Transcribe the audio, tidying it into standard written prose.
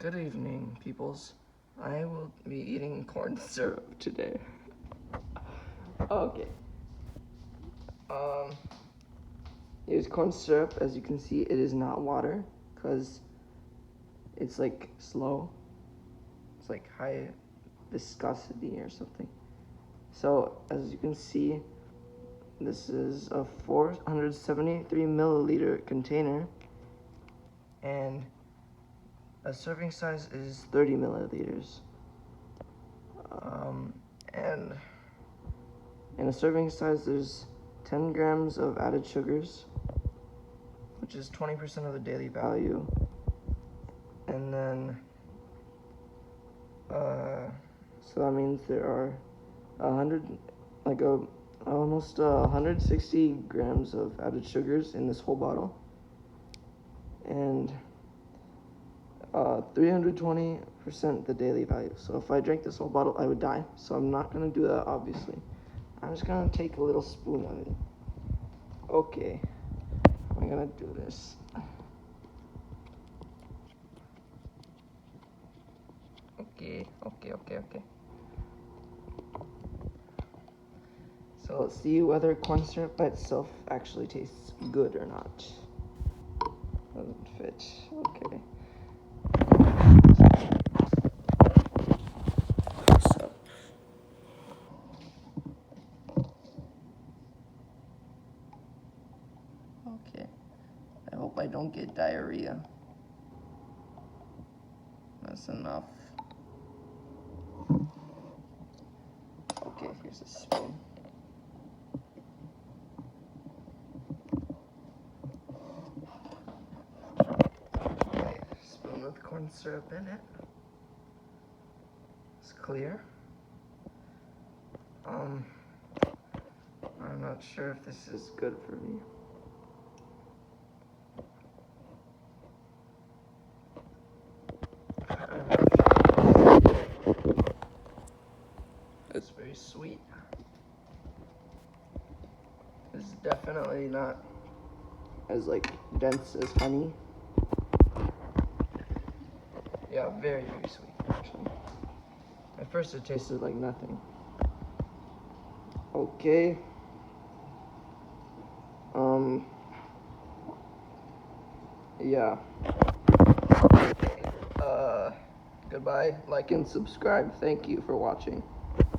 Good evening, peoples. I will be eating corn syrup today. Okay. Here's corn syrup. As you can see, it is not water because it's like slow. It's like high viscosity or something. So as you can see, this is a 473 milliliter container, and a serving size is 30 milliliters. And in a serving size, there's 10 grams of added sugars, which is 20% of the daily value. And then, so that means there are almost 160 grams of added sugars in this whole bottle, and 320% the daily value. So if I drank this whole bottle, I would die. So I'm not gonna do that, obviously. I'm just gonna take a little spoon of it. Okay, I'm gonna do this. Okay. So let's see whether corn syrup by itself actually tastes good or not. Doesn't fit. Okay. So. Okay. I hope I don't get diarrhea. That's enough. Okay, here's a spoon. Okay, spoon with corn syrup in it. It's clear. I'm not sure if this is good for me. It's very sweet. It's definitely not as dense as honey. Yeah, very sweet actually. At first it tasted like nothing. Okay. Yeah. Goodbye. Like and subscribe. Thank you for watching.